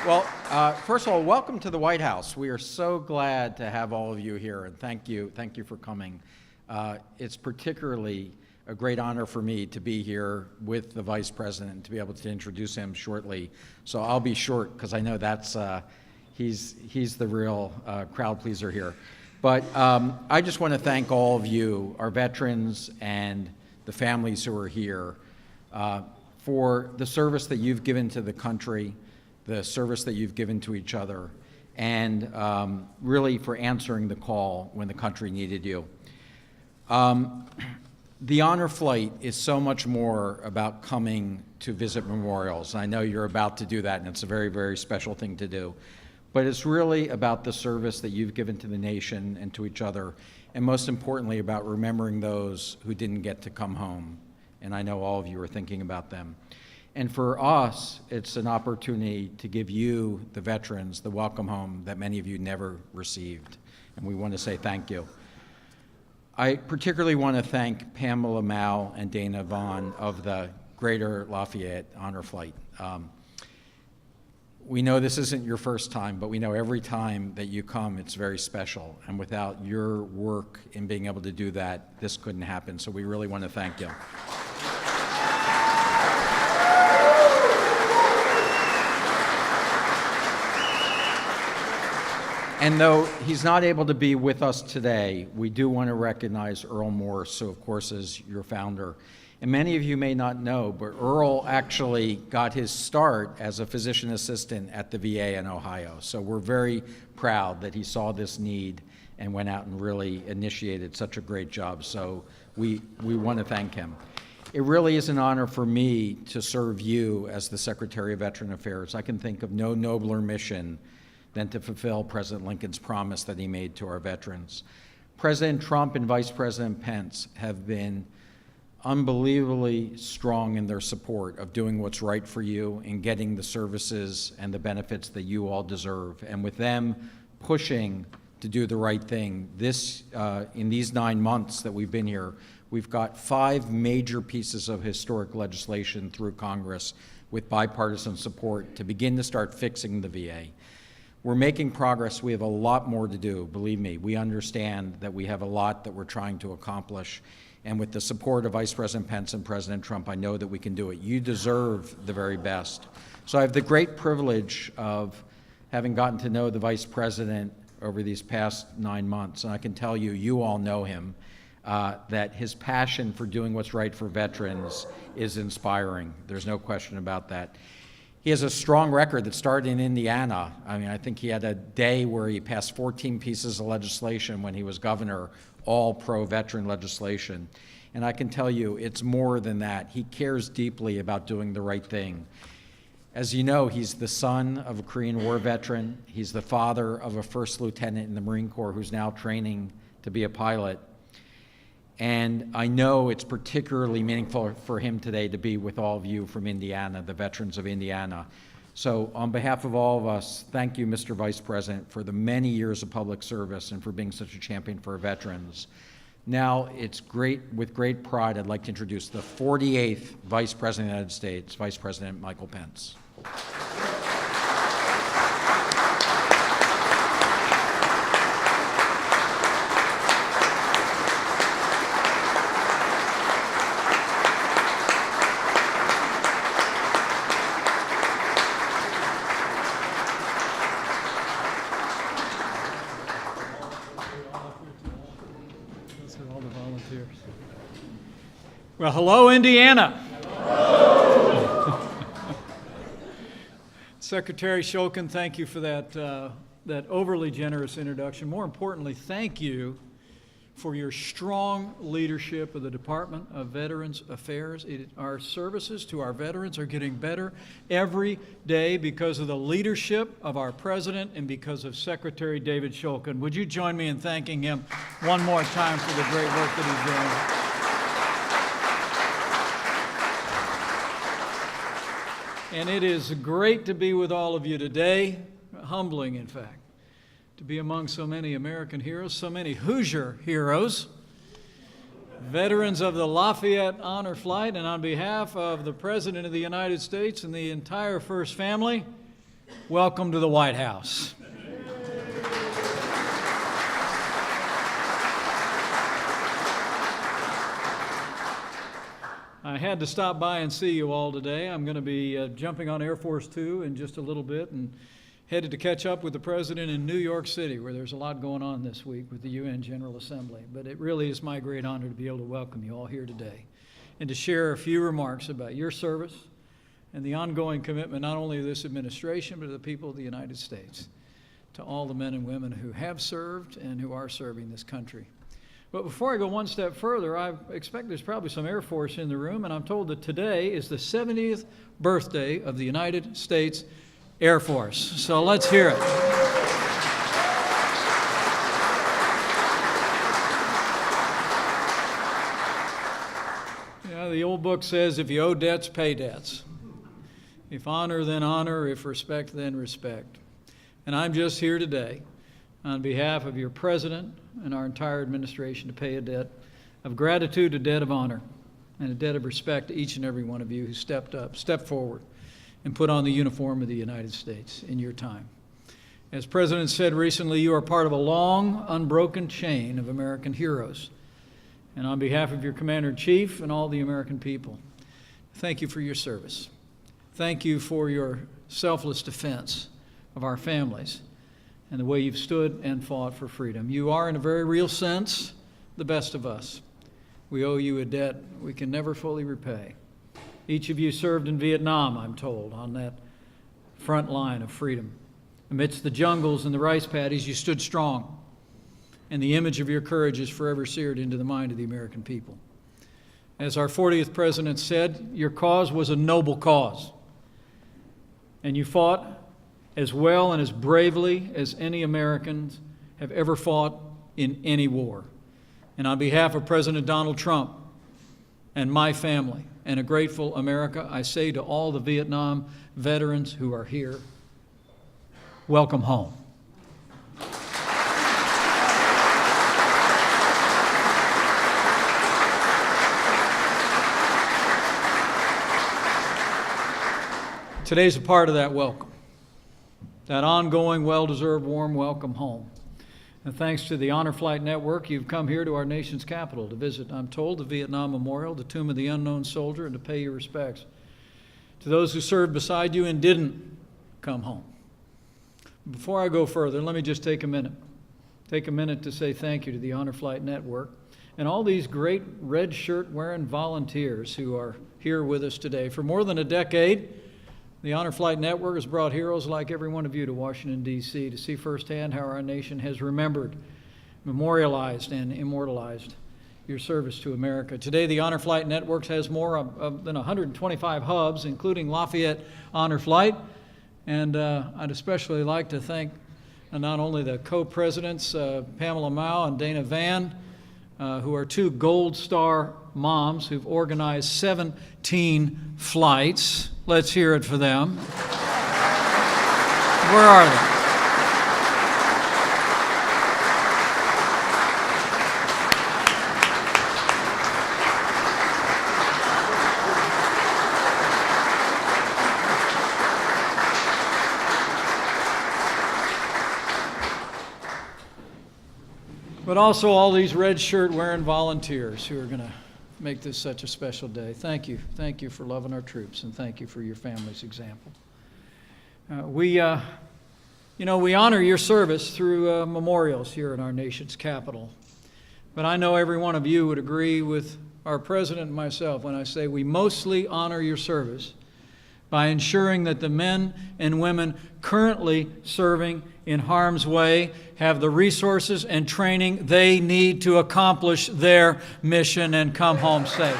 Well, first of all, welcome to the White House. We are so glad to have all of you here, and thank you for coming. It's particularly a great honor for me to be here with the Vice President and to be able to introduce him shortly. So I'll be short because I know that's he's the real crowd pleaser here. But I just want to thank all of you, our veterans and the families who are here, for the service that you've given to the country, the service that you've given to each other, and really for answering the call when the country needed you. The honor flight is so much more about coming to visit memorials. I know you're about to do that, and it's a very, very special thing to do. But it's really about the service that you've given to the nation and to each other, and most importantly about remembering those who didn't get to come home. And I know all of you are thinking about them. And for us, it's an opportunity to give you, the veterans, the welcome home that many of you never received. And we want to say thank you. I particularly want to thank Pamela Mao and Dana Vaughn of the Greater Lafayette Honor Flight. We know this isn't your first time, but we know every time that you come, it's very special. And without your work in being able to do that, this couldn't happen. So we really want to thank you. And though he's not able to be with us today, we do want to recognize Earl Morse, who of course is your founder. And many of you may not know, but Earl actually got his start as a physician assistant at the VA in Ohio. So we're very proud that he saw this need and went out and really initiated such a great job. So we want to thank him. It really is an honor for me to serve you as the Secretary of Veteran Affairs. I can think of no nobler mission than to fulfill President Lincoln's promise that he made to our veterans. President Trump and Vice President Pence have been unbelievably strong in their support of doing what's right for you and getting the services and the benefits that you all deserve. And with them pushing to do the right thing, in these 9 months that we've been here, we've got 5 major pieces of historic legislation through Congress with bipartisan support to begin to start fixing the VA. We're making progress. We have a lot more to do, believe me. We understand that we have a lot that we're trying to accomplish. And with the support of Vice President Pence and President Trump, I know that we can do it. You deserve the very best. So I have the great privilege of having gotten to know the Vice President over these past 9 months. And I can tell you, you all know him, that his passion for doing what's right for veterans is inspiring. There's no question about that. He has a strong record that started in Indiana. I mean, I think he had a day where he passed 14 pieces of legislation when he was governor, all pro-veteran legislation. And I can tell you, it's more than that. He cares deeply about doing the right thing. As you know, he's the son of a Korean War veteran. He's the father of a first lieutenant in the Marine Corps who's now training to be a pilot. And I know it's particularly meaningful for him today to be with all of you from Indiana, the veterans of Indiana. So on behalf of all of us, thank you, Mr. Vice President, for the many years of public service and for being such a champion for our veterans. Now, it's great, with great pride, I'd like to introduce the 48th Vice President of the United States, Vice President Michael Pence. Well, hello, Indiana. Hello. Secretary Shulkin, thank you for that overly generous introduction. More importantly, thank you for your strong leadership of the Department of Veterans Affairs. Our services to our veterans are getting better every day because of the leadership of our President and because of Secretary David Shulkin. Would you join me in thanking him one more time for the great work that he's doing? And it is great to be with all of you today, humbling in fact, to be among so many American heroes, so many Hoosier heroes, veterans of the Lafayette Honor Flight, and on behalf of the President of the United States and the entire First Family, welcome to the White House. I had to stop by and see you all today. I'm going to be jumping on Air Force Two in just a little bit and headed to catch up with the President in New York City, where there's a lot going on this week with the UN General Assembly. But it really is my great honor to be able to welcome you all here today and to share a few remarks about your service and the ongoing commitment not only of this administration, but of the people of the United States, to all the men and women who have served and who are serving this country. But before I go one step further, I expect there's probably some Air Force in the room, and I'm told that today is the 70th birthday of the United States Air Force. So let's hear it. You know, the old book says, if you owe debts, pay debts. If honor, then honor. If respect, then respect. And I'm just here today on behalf of your President and our entire administration to pay a debt of gratitude, a debt of honor, and a debt of respect to each and every one of you who stepped forward, and put on the uniform of the United States in your time. As President said recently, you are part of a long, unbroken chain of American heroes. And on behalf of your Commander-in-Chief and all the American people, thank you for your service. Thank you for your selfless defense of our families and the way you've stood and fought for freedom. You are, in a very real sense, the best of us. We owe you a debt we can never fully repay. Each of you served in Vietnam, I'm told, on that front line of freedom. Amidst the jungles and the rice paddies, you stood strong, and the image of your courage is forever seared into the mind of the American people. As our 40th president said, your cause was a noble cause, and you fought as well and as bravely as any Americans have ever fought in any war. And on behalf of President Donald Trump and my family and a grateful America, I say to all the Vietnam veterans who are here, welcome home. Today's a part of that welcome, that ongoing, well-deserved, warm welcome home. And thanks to the Honor Flight Network, you've come here to our nation's capital to visit, I'm told, the Vietnam Memorial, the Tomb of the Unknown Soldier, and to pay your respects to those who served beside you and didn't come home. Before I go further, let me just take a minute to say thank you to the Honor Flight Network and all these great red shirt wearing volunteers who are here with us today. For more than a decade, the Honor Flight Network has brought heroes like every one of you to Washington, D.C. to see firsthand how our nation has remembered, memorialized, and immortalized your service to America. Today, the Honor Flight Network has more than 125 hubs, including Lafayette Honor Flight. And I'd especially like to thank not only the co-presidents, Pamela Mao and Dana Van, who are two Gold Star moms who've organized 17 flights. Let's hear it for them. Where are they? But also all these red shirt wearing volunteers who are going to make this such a special day. Thank you. Thank you for loving our troops, and thank you for your family's example. We honor your service through memorials here in our nation's capital. But I know every one of you would agree with our president and myself when I say we mostly honor your service by ensuring that the men and women currently serving in harm's way have the resources and training they need to accomplish their mission and come home safe.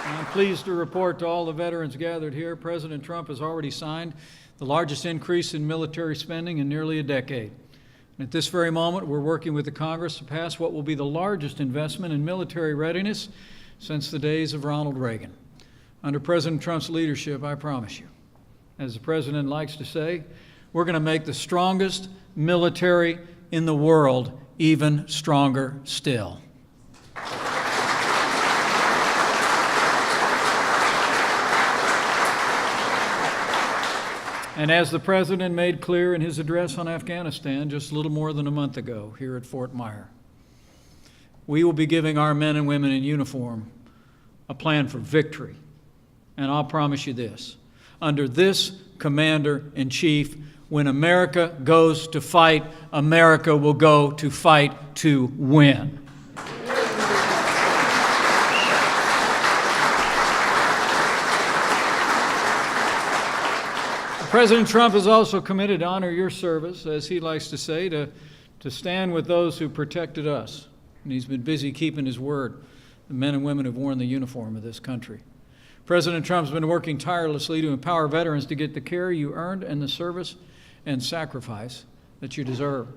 I'm pleased to report to all the veterans gathered here, President Trump has already signed the largest increase in military spending in nearly a decade. And at this very moment, we're working with the Congress to pass what will be the largest investment in military readiness since the days of Ronald Reagan. Under President Trump's leadership, I promise you, as the President likes to say, we're going to make the strongest military in the world even stronger still. And as the President made clear in his address on Afghanistan just a little more than a month ago here at Fort Myer, we will be giving our men and women in uniform a plan for victory. And I'll promise you this, under this Commander-in-Chief, when America goes to fight, America will go to fight to win. President Trump is also committed to honor your service, as he likes to say, to stand with those who protected us. And he's been busy keeping his word, the men and women who've worn the uniform of this country. President Trump's been working tirelessly to empower veterans to get the care you earned and the service and sacrifice that you deserve.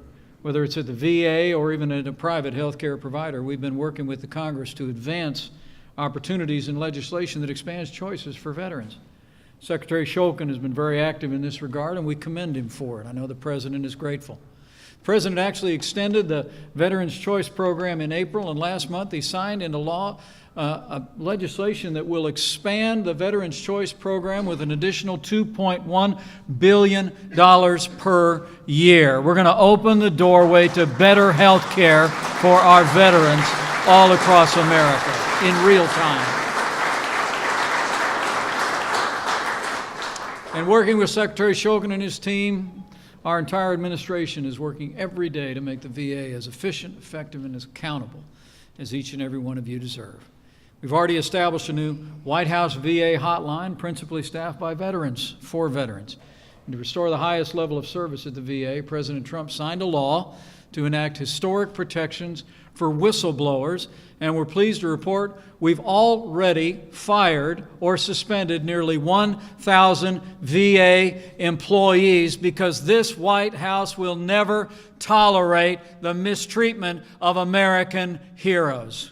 Whether it's at the VA or even at a private health care provider, we've been working with the Congress to advance opportunities in legislation that expands choices for veterans. Secretary Shulkin has been very active in this regard, and we commend him for it. I know the President is grateful. The President actually extended the Veterans Choice Program in April, and last month he signed into law legislation that will expand the Veterans Choice Program with an additional $2.1 billion per year. We're going to open the doorway to better health care for our veterans all across America in real time. And working with Secretary Shulkin and his team, our entire administration is working every day to make the VA as efficient, effective, and as accountable as each and every one of you deserve. We've already established a new White House VA hotline, principally staffed by veterans, for veterans. And to restore the highest level of service at the VA, President Trump signed a law to enact historic protections for whistleblowers, and we're pleased to report we've already fired or suspended nearly 1,000 VA employees because this White House will never tolerate the mistreatment of American heroes.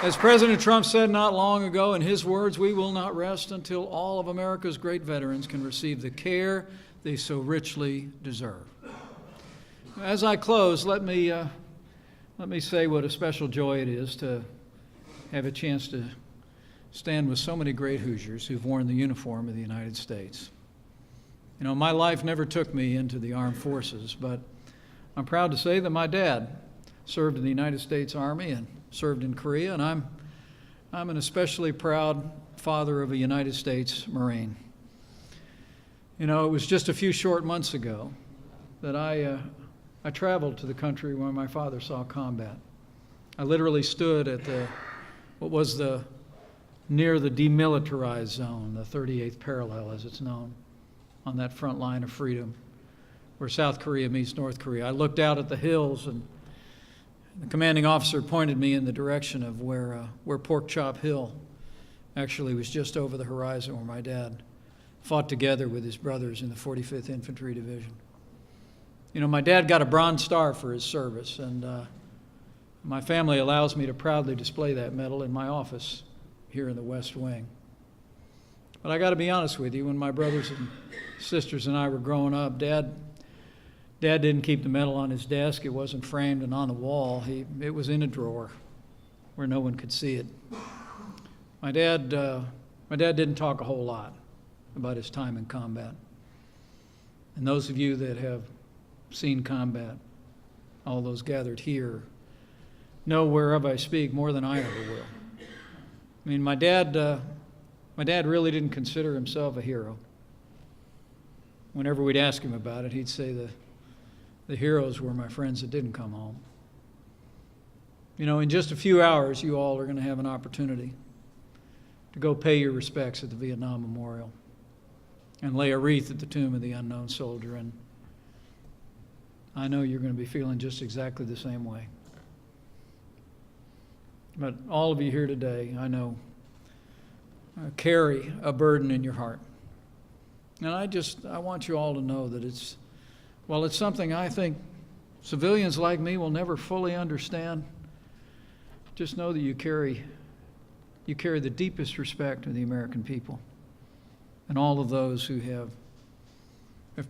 As President Trump said not long ago, in his words, we will not rest until all of America's great veterans can receive the care they so richly deserve. As I close, let me say what a special joy it is to have a chance to stand with so many great Hoosiers who've worn the uniform of the United States. You know, my life never took me into the armed forces, but I'm proud to say that my dad served in the United States Army and served in Korea, and I'm an especially proud father of a United States Marine. You know, it was just a few short months ago that I traveled to the country where my father saw combat. I literally stood at what was near the demilitarized zone, the 38th parallel as it's known, on that front line of freedom where South Korea meets North Korea. I looked out at the hills, and the commanding officer pointed me in the direction of where Pork Chop Hill actually was, just over the horizon where my dad fought together with his brothers in the 45th Infantry Division. You know, my dad got a Bronze Star for his service, and my family allows me to proudly display that medal in my office here in the West Wing. But I got to be honest with you, when my brothers and sisters and I were growing up, Dad didn't keep the medal on his desk. It wasn't framed and on the wall. It was in a drawer where no one could see it. My dad didn't talk a whole lot about his time in combat. And those of you that have seen combat, all those gathered here, know whereof I speak more than I ever will. I mean, my dad really didn't consider himself a hero. Whenever we'd ask him about it, he'd say the heroes were my friends that didn't come home. You know, in just a few hours, you all are going to have an opportunity to go pay your respects at the Vietnam Memorial and lay a wreath at the tomb of the unknown soldier. And I know you're going to be feeling just exactly the same way. But all of you here today, I know, carry a burden in your heart. And I want you all to know that it's something I think civilians like me will never fully understand. Just know that you carry the deepest respect of the American people and all of those who have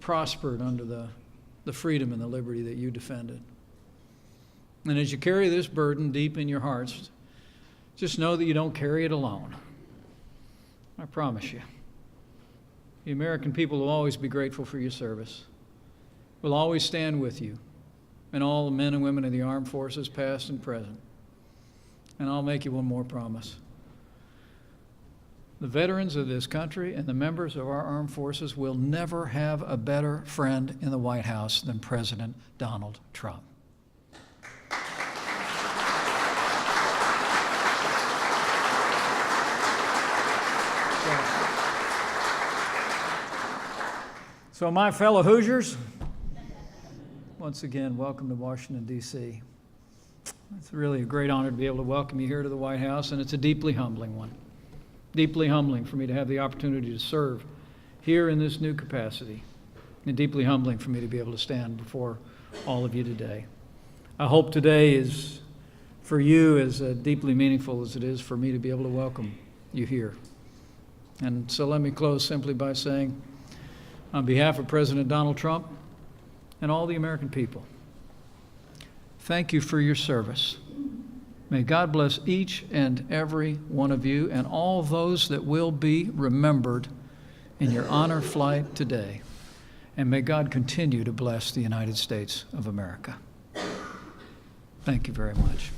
prospered under the freedom and the liberty that you defended. And as you carry this burden deep in your hearts, just know that you don't carry it alone. I promise you. The American people will always be grateful for your service. We'll always stand with you and all the men and women of the armed forces, past and present. And I'll make you one more promise. The veterans of this country and the members of our armed forces will never have a better friend in the White House than President Donald Trump. So my fellow Hoosiers, once again, welcome to Washington, D.C. It's really a great honor to be able to welcome you here to the White House, and it's a deeply humbling one. Deeply humbling for me to have the opportunity to serve here in this new capacity, and deeply humbling for me to be able to stand before all of you today. I hope today is, for you, as deeply meaningful as it is for me to be able to welcome you here. And so let me close simply by saying, on behalf of President Donald Trump and all the American people, thank you for your service. May God bless each and every one of you and all those that will be remembered in your honor flight today. And may God continue to bless the United States of America. Thank you very much.